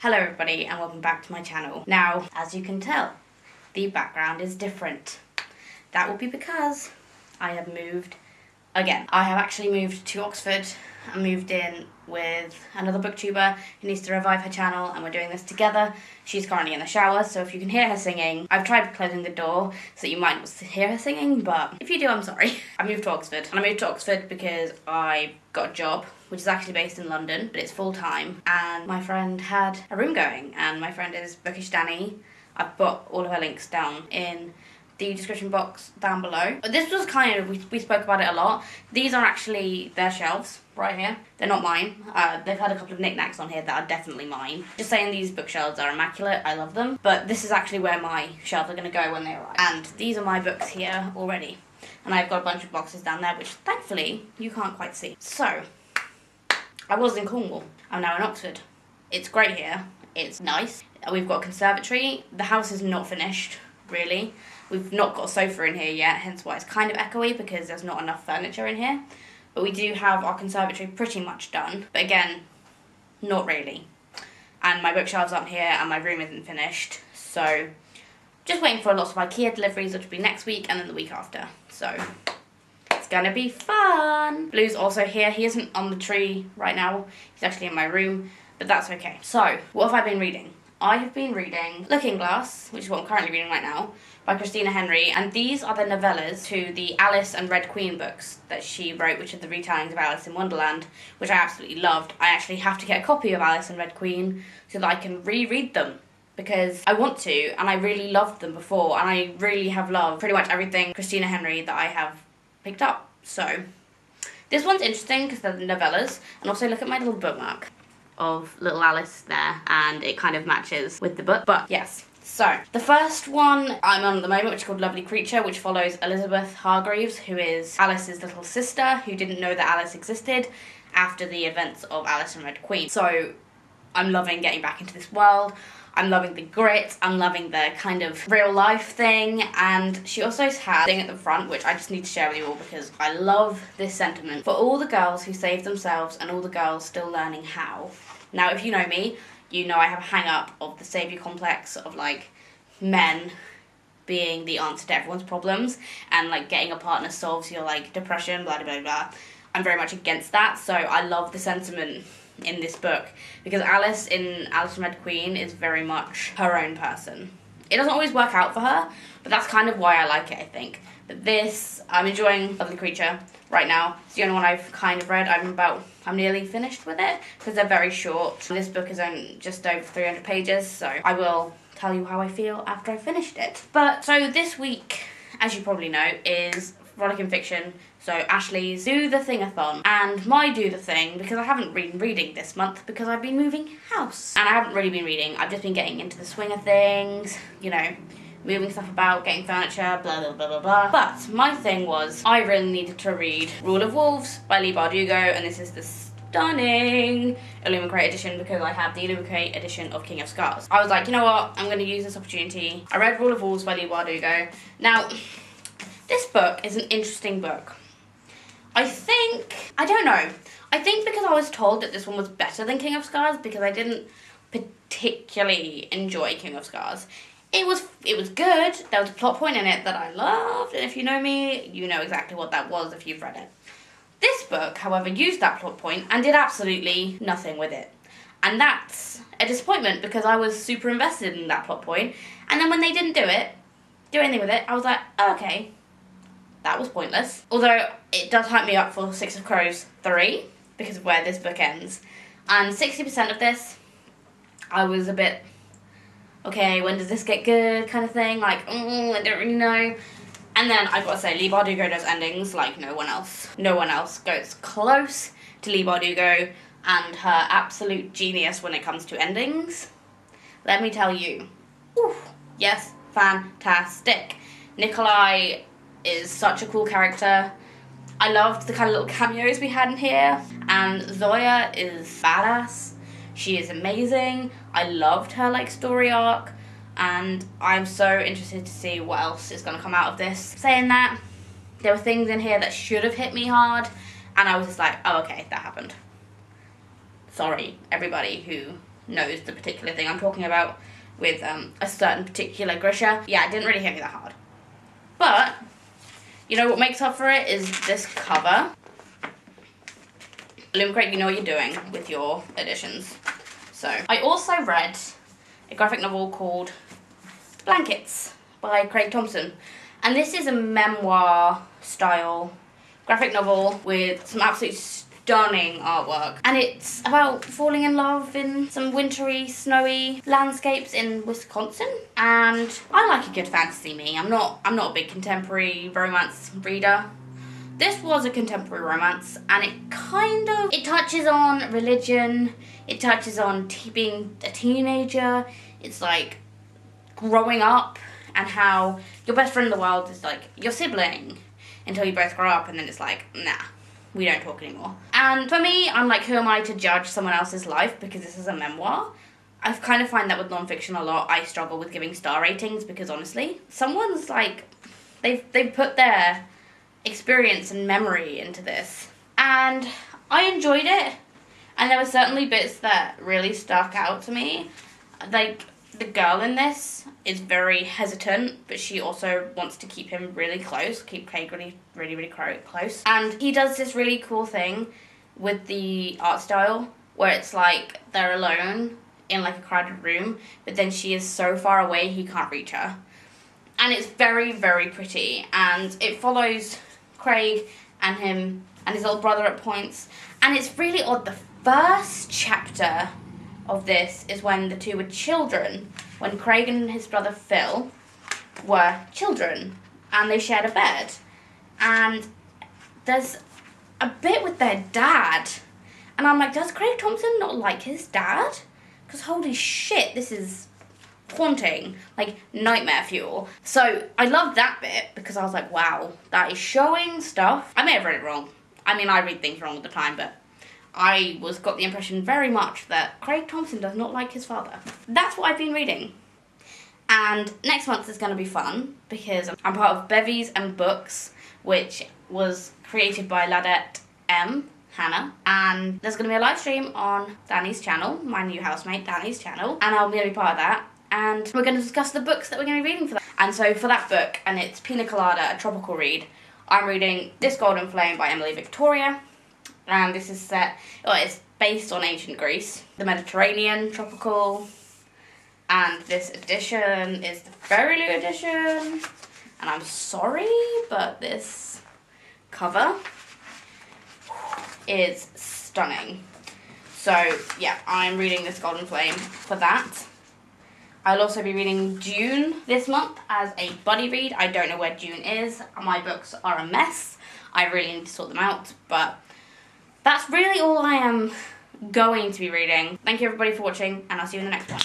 Hello everybody and welcome back to my channel. Now, as you can tell, the background is different. That will be because I have moved again. I have actually moved to Oxford and moved in with another booktuber who needs to revive her channel, and we're doing this together. She's currently in the shower, so if you can hear her singing, I've tried closing the door so that you might not hear her singing, but if you do, I'm sorry. I moved to Oxford, and I moved to Oxford because I got a job which is actually based in London, but it's full-time, and my friend had a room going, and my friend is Bookish Danny. I've put all of her links down in the description box down below. But this was kind of, we spoke about it a lot. These are actually their shelves right here. They're not mine. They've had a couple of knickknacks on here that are definitely mine. Just saying, these bookshelves are immaculate. I love them. But this is actually where my shelves are going to go when they arrive. And these are my books here already. And I've got a bunch of boxes down there, which thankfully you can't quite see. So, I was in Cornwall. I'm now in Oxford. It's great here. It's nice. We've got a conservatory. The house is not finished, really. We've not got a sofa in here yet, hence why it's kind of echoey, because there's not enough furniture in here. But we do have our conservatory pretty much done. But again, not really. And my bookshelves aren't here and my room isn't finished. So, just waiting for lots of IKEA deliveries, which will be next week and then the week after. So, it's gonna be fun. Blue's also here. He isn't on the tree right now. He's actually in my room, but that's okay. So, what have I been reading? I have been reading Looking Glass, which is what I'm currently reading right now, by Christina Henry, and these are the novellas to the Alice and Red Queen books that she wrote, which are the retellings of Alice in Wonderland, which I absolutely loved. I actually have to get a copy of Alice and Red Queen so that I can reread them, because I want to, and I really loved them before, and I really have loved pretty much everything Christina Henry that I have picked up. So, this one's interesting because they're the novellas, and also look at my little bookmark of little Alice there, and it kind of matches with the book. But yes, so the first one I'm on at the moment, which is called Lovely Creature, which follows Elizabeth Hargreaves, who is Alice's little sister who didn't know that Alice existed after the events of Alice and Red Queen. So I'm loving getting back into this world. I'm loving the grit, I'm loving the kind of real life thing, and she also has a thing at the front which I just need to share with you all because I love this sentiment. For all the girls who saved themselves and all the girls still learning how. Now, if you know me, you know I have a hang-up of the saviour complex of, like, men being the answer to everyone's problems, and, like, getting a partner solves your, like, depression, blah, blah, blah, blah. I'm very much against that, so I love the sentiment in this book, because Alice in Alice and Red Queen is very much her own person. It doesn't always work out for her, but that's kind of why I like it, I think. But this, I'm enjoying Lovely Creature right now. It's the only one I've kind of read. I'm nearly finished with it, because they're very short. This book is only just over 300 pages, so I will tell you how I feel after I've finished it. But, so this week, as you probably know, is Rollicking Fiction. So Ashley's Do the Thing-a-thon and my Do the Thing, because I haven't been reading this month because I've been moving house. And I haven't really been reading, I've just been getting into the swing of things, you know, moving stuff about, getting furniture, blah, blah, blah, blah, blah. But my thing was, I really needed to read Rule of Wolves by Leigh Bardugo, and this is the stunning Illumicrate edition because I have the Illumicrate edition of King of Scars. I was like, you know what, I'm going to use this opportunity. I read Rule of Wolves by Leigh Bardugo. Now, this book is an interesting book. I don't know. I think because I was told that this one was better than King of Scars because I didn't particularly enjoy King of Scars. It was good. There was a plot point in it that I loved, and if you know me, you know exactly what that was if you've read it. This book, however, used that plot point and did absolutely nothing with it. And that's a disappointment because I was super invested in that plot point, and then when they didn't do anything with it, I was like, oh, okay. That was pointless. Although, it does hype me up for Six of Crows 3, because of where this book ends. And 60% of this, I was a bit, okay, when does this get good kind of thing? Like, I don't really know. And then, I've got to say, Leigh Bardugo does endings like no one else. No one else goes close to Leigh Bardugo and her absolute genius when it comes to endings. Let me tell you. Oof, yes, fantastic. Nikolai is such a cool character. I loved the kind of little cameos we had in here, and Zoya is badass. She is amazing. I loved her like story arc, and I'm so interested to see what else is going to come out of this. Saying that, there were things in here that should have hit me hard, and I was just like, oh, okay, that happened. Sorry, everybody who knows the particular thing I'm talking about with a certain particular Grisha. Yeah, it didn't really hit me that hard. But, you know what makes up for it is this cover. Liam Craig, you know what you're doing with your editions. So, I also read a graphic novel called Blankets by Craig Thompson. And this is a memoir-style graphic novel with some absolutely stunning artwork. And it's about falling in love in some wintry, snowy landscapes in Wisconsin. And I like a good fantasy, me. I'm not a big contemporary romance reader. This was a contemporary romance, and it touches on religion, it touches on being a teenager, it's like growing up, and how your best friend in the world is like your sibling until you both grow up, and then it's like, nah, we don't talk anymore. And for me, I'm like, who am I to judge someone else's life because this is a memoir? I kind of find that with non-fiction a lot. I struggle with giving star ratings because honestly, someone's like, they've put their experience and memory into this. And I enjoyed it. And there were certainly bits that really stuck out to me. Like, the girl in this is very hesitant, but she also wants to keep him really close, keep Craig really close. And he does this really cool thing with the art style, where it's like they're alone in like a crowded room, but then she is so far away he can't reach her. And it's very, very pretty, and it follows Craig and him and his little brother at points. And it's really odd. The first chapter of this is when the two were children, when Craig and his brother Phil were children, and they shared a bed. And there's a bit with their dad, and I'm like, does Craig Thompson not like his dad? Because holy shit, this is haunting, like nightmare fuel. So I loved that bit because I was like, wow, that is showing stuff. I may have read it wrong. I mean, I read things wrong all the time, but I got the impression very much that Craig Thompson does not like his father. That's what I've been reading. And next month is going to be fun because I'm part of Bevies and Books, which was created by Ladette M. Hannah, and there's going to be a live stream on Danny's channel, my new housemate Danny's channel, and I'll be a part of that. And we're going to discuss the books that we're going to be reading for that. And so for that book, and it's Pina Colada, a tropical read, I'm reading This Golden Flame by Emily Victoria. And this is it's based on ancient Greece, the Mediterranean, tropical. And this edition is the Fairy edition. And I'm sorry, but this cover is stunning. So yeah, I'm reading This Golden Flame for that. I'll also be reading Dune this month as a buddy read. I don't know where Dune is. My books are a mess. I really need to sort them out, but that's really all I am going to be reading. Thank you everybody for watching, and I'll see you in the next one.